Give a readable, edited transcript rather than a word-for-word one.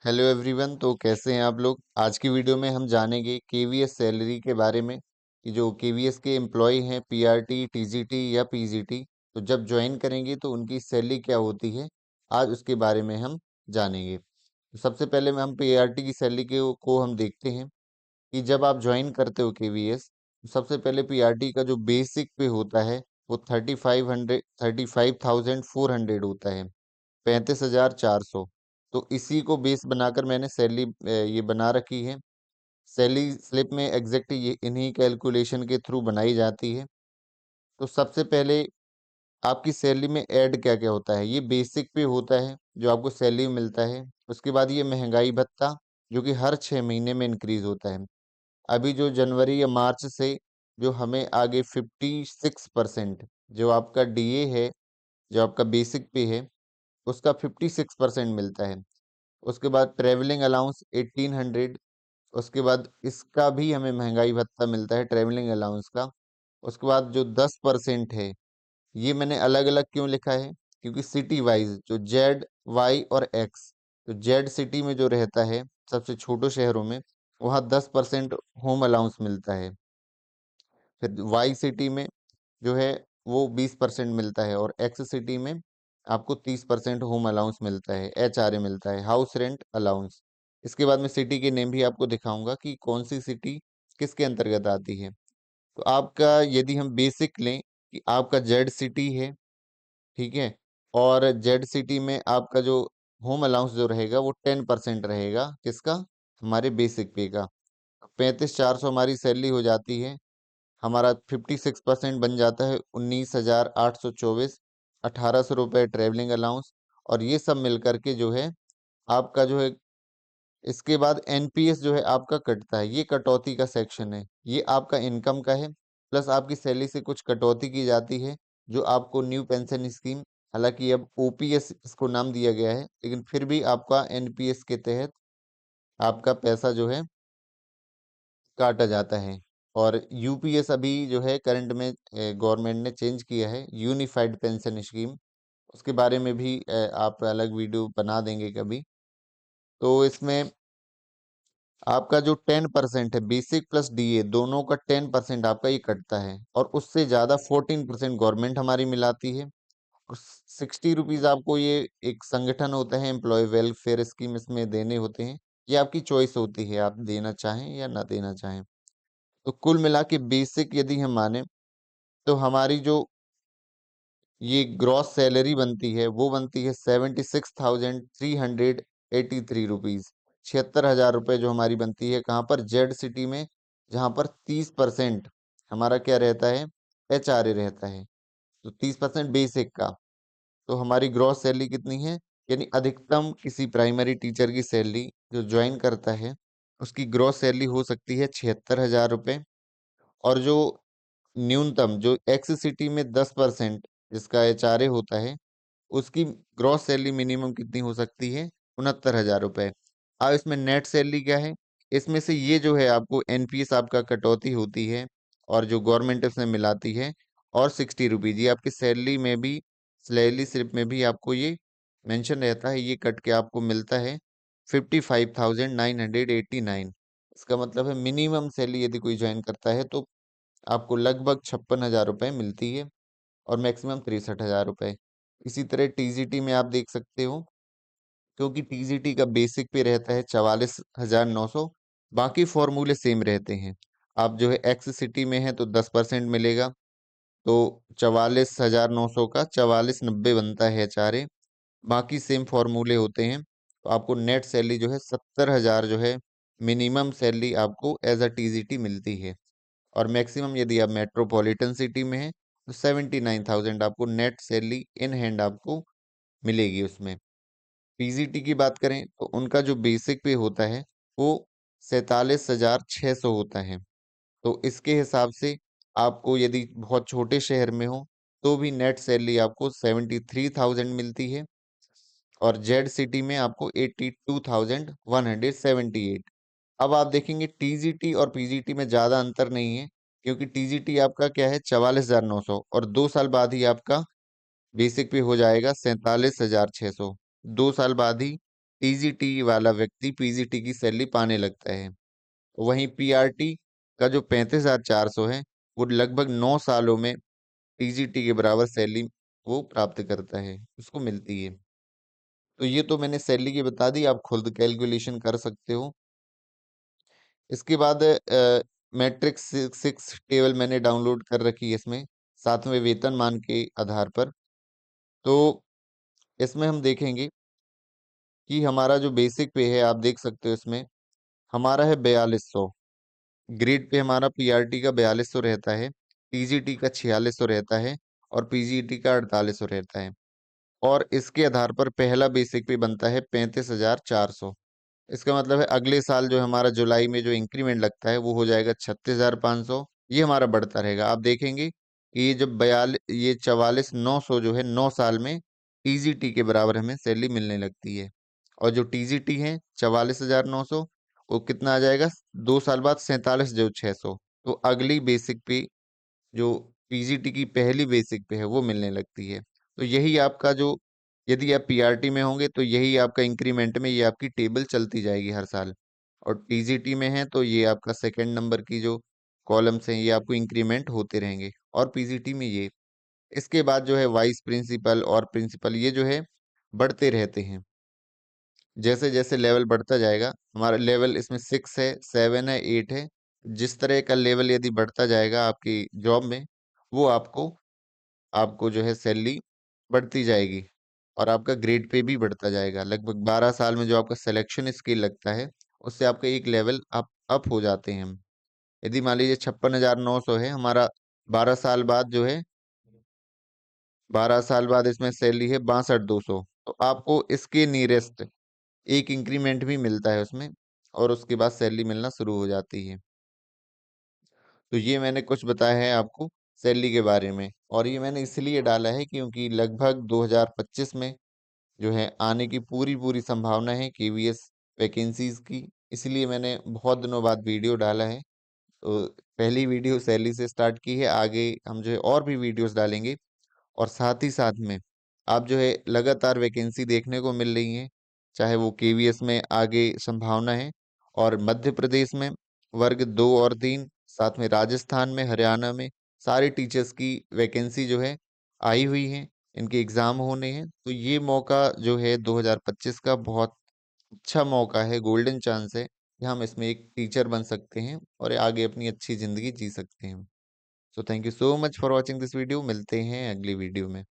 Hello everyone. तो कैसे हैं आप लोग। आज की वीडियो में हम जानेंगे केवीएस सैलरी के बारे में कि जो केवीएस के एम्प्लॉय हैं पीआरटी, टीजीटी या पीजीटी, तो जब ज्वाइन करेंगे तो उनकी सैलरी क्या होती है, आज उसके बारे में हम जानेंगे। तो सबसे पहले में हम पीआरटी की सैलरी को हम देखते हैं कि जब आप ज्वाइन करते हो केवीएस, तो सबसे पहले पीआरटी का जो बेसिक पे होता है वो 35,400 होता है, 35,400। तो इसी को बेस बनाकर मैंने सैलरी ये बना रखी है। सैलरी स्लिप में एग्जैक्ट ये इन्हीं कैलकुलेशन के थ्रू बनाई जाती है। तो सबसे पहले आपकी सैलरी में ऐड क्या क्या होता है, ये बेसिक पे होता है जो आपको सैलरी में मिलता है। उसके बाद ये महंगाई भत्ता जो कि हर 6 महीने में इंक्रीज होता है। अभी जो जनवरी या मार्च से जो हमें आगे 56% जो आपका डीए है, जो आपका बेसिक पे है, उसका 56% मिलता है। उसके बाद ट्रैवलिंग अलाउंस 1800। उसके बाद इसका भी हमें महंगाई भत्ता मिलता है ट्रैवलिंग अलाउंस का। उसके बाद जो 10% है, ये मैंने अलग अलग क्यों लिखा है, क्योंकि सिटी वाइज जो जेड वाई और एक्स, तो जेड सिटी में जो रहता है सबसे छोटे शहरों में, वहाँ 10% होम अलाउंस मिलता है। फिर वाई सिटी में जो है वो 20% मिलता है, और एक्स सिटी में आपको 30% होम अलाउंस मिलता है, एचआरए मिलता है, हाउस रेंट अलाउंस। इसके बाद मैं सिटी के नेम भी आपको दिखाऊंगा कि कौन सी सिटी किसके अंतर्गत आती है। तो आपका यदि हम बेसिक लें कि आपका जेड सिटी है, ठीक है, और जेड सिटी में आपका जो होम अलाउंस जो रहेगा वो 10% रहेगा, किसका, हमारे बेसिक पे का। 35,400 हमारी सैलरी हो जाती है। हमारा 56% बन जाता है 19,824, 1,800 रुपये ट्रैवलिंग अलाउंस। और ये सब मिल करके जो है आपका जो है, इसके बाद एनपीएस जो है आपका कटता है। ये कटौती का सेक्शन है, ये आपका इनकम का है, प्लस आपकी सैलरी से कुछ कटौती की जाती है जो आपको न्यू पेंशन स्कीम, हालांकि अब ओपीएस इसको नाम दिया गया है, लेकिन फिर भी आपका एनपीएस के तहत आपका पैसा जो है काटा जाता है। और यूपीएस अभी जो है करंट में गवर्नमेंट ने चेंज किया है, यूनिफाइड पेंशन स्कीम। उसके बारे में भी आप अलग वीडियो बना देंगे कभी। तो इसमें आपका जो 10% है, बेसिक प्लस डीए दोनों का 10% आपका ये कटता है, और उससे ज़्यादा 14% गवर्नमेंट हमारी मिलाती है। और 60 रुपीज़ आपको ये एक संगठन होता है एम्प्लॉय वेलफेयर स्कीम, इसमें देने होते हैं। ये आपकी चॉइस होती है, आप देना चाहें या ना देना चाहें। तो कुल मिला के बेसिक यदि हम माने, तो हमारी जो ये ग्रॉस सैलरी बनती है वो बनती है 76,383 रुपीज, 76,000 रुपये जो हमारी बनती है। कहाँ पर, जेड सिटी में, जहाँ पर 30% हमारा क्या रहता है, एचआरए रहता है। तो 30% बेसिक का, तो हमारी ग्रॉस सैलरी कितनी है, यानी अधिकतम किसी प्राइमरी टीचर की सैलरी जो ज्वाइन करता है उसकी ग्रॉस सैलरी हो सकती है 76,000 रुपये। और जो न्यूनतम जो एक्स सिटी में 10% जिसका एचआरए होता है, उसकी ग्रॉस सैलरी मिनिमम कितनी हो सकती है, 69,000 रुपये। अब इसमें नेट सैलरी क्या है, इसमें से ये जो है आपको एनपीएस आपका कटौती होती है, और जो गवर्नमेंट उसमें मिलाती है, और 60 रुपीज ये आपकी सैलरी में भी, सैलरी स्लिप में भी आपको ये मेंशन रहता है, ये कट के आपको मिलता है 55,989। इसका मतलब है मिनिमम सैलरी यदि कोई ज्वाइन करता है तो आपको लगभग 56,000 रुपये मिलती है, और मैक्सिमम 63,000 रुपये। इसी तरह टीजीटी में आप देख सकते हो, क्योंकि टीजीटी का बेसिक पे रहता है 44,900, बाकी फॉर्मूले सेम रहते हैं। आप जो है एक्स सिटी में है तो 10% मिलेगा, तो 44,900 का 4490 बनता है एचआरए। बाकी सेम फॉर्मूले होते हैं। तो आपको नेट सैलरी जो है 70,000 जो है मिनिमम सैलरी आपको एज अ टीजीटी मिलती है। और मैक्सिमम यदि आप मेट्रोपॉलिटन सिटी में है तो 79,000 आपको नेट सैलरी इन हैंड आपको मिलेगी उसमें। पीजीटी की बात करें तो उनका जो बेसिक पे होता है वो 47,600 होता है। तो इसके हिसाब से आपको यदि बहुत छोटे शहर में हो तो भी नेट सैलरी आपको 73,000 मिलती है, और जेड सिटी में आपको 82,178। अब आप देखेंगे टीजीटी और पीजीटी में ज़्यादा अंतर नहीं है, क्योंकि टीजीटी आपका क्या है 44,900, और 2 साल बाद ही आपका बेसिक पे हो जाएगा 47,600, 2 साल बाद ही टीजीटी वाला व्यक्ति पीजीटी की सैलरी पाने लगता है। वहीं पीआरटी का जो 35,400 है, वो लगभग 9 सालों में टीजीटी के बराबर सैलरी वो प्राप्त करता है, उसको मिलती है। तो ये तो मैंने सैलरी की बता दी, आप खुद कैलकुलेशन कर सकते हो। इसके बाद मैट्रिक्स 6 टेबल मैंने डाउनलोड कर रखी है इसमें, 7वें वेतनमान के आधार पर। तो इसमें हम देखेंगे कि हमारा जो बेसिक पे है, आप देख सकते हो इसमें, हमारा है 4200। ग्रेड पे हमारा पीआरटी का 4200 रहता है, टीजीटी का 4600 रहता है और पीजीटी का 4800 रहता है। और इसके आधार पर पहला बेसिक पे बनता है 35,400। इसका मतलब है अगले साल जो हमारा जुलाई में जो इंक्रीमेंट लगता है वो हो जाएगा 36,500। ये हमारा बढ़ता रहेगा। आप देखेंगे कि ये जब 44,900 जो है 9 साल में टीजीटी के बराबर हमें सैलरी मिलने लगती है। और जो टीजीटी है 44,900, वो कितना आ जाएगा 2 साल बाद 47,600। तो अगली बेसिक पे जो पीजीटी की पहली बेसिक पे है वो मिलने लगती है। तो यही आपका जो, यदि आप पीआरटी में होंगे तो यही आपका इंक्रीमेंट में ये आपकी टेबल चलती जाएगी हर साल। और टीजीटी में है तो ये आपका सेकंड नंबर की जो कॉलम्स हैं ये आपको इंक्रीमेंट होते रहेंगे। और पीजीटी में ये, इसके बाद जो है वाइस प्रिंसिपल और प्रिंसिपल ये जो है बढ़ते रहते हैं। जैसे जैसे लेवल बढ़ता जाएगा, हमारा लेवल इसमें 6 है, 7 है, 8 है। जिस तरह का लेवल यदि बढ़ता जाएगा आपकी जॉब में, वो आपको आपको जो है सैलरी बढ़ती जाएगी और आपका ग्रेड पे भी बढ़ता जाएगा। लगभग 12 साल में जो आपका सिलेक्शन स्केल लगता है, उससे आपका एक लेवल अप हो जाते हैं हम। यदि मान लीजिए 56,900 है हमारा, 12 साल बाद जो है, 12 साल बाद इसमें सैलरी है 62,200। तो आपको इसके नियरेस्ट एक इंक्रीमेंट भी मिलता है उसमें और उसके बाद सैलरी मिलना शुरू हो जाती है। तो ये मैंने कुछ बताया है आपको सैलरी के बारे में, और ये मैंने इसलिए डाला है क्योंकि लगभग 2025 में जो है आने की पूरी पूरी संभावना है केवीएस वैकेंसीज की। इसलिए मैंने बहुत दिनों बाद वीडियो डाला है। तो पहली वीडियो सैलरी से स्टार्ट की है, आगे हम जो है और भी वीडियोस डालेंगे। और साथ ही साथ में आप जो है लगातार वैकेंसी देखने को मिल रही हैं, चाहे वो केवीएस में आगे संभावना है, और मध्य प्रदेश में वर्ग 2 और 3, साथ में राजस्थान में, हरियाणा में सारे टीचर्स की वैकेंसी जो है आई हुई है, इनके एग्ज़ाम होने हैं। तो ये मौका जो है 2025 का बहुत अच्छा मौका है, गोल्डन चांस है कि हम इसमें एक टीचर बन सकते हैं और आगे अपनी अच्छी ज़िंदगी जी सकते हैं। So thank you so much for watching this video. मिलते हैं अगली वीडियो में।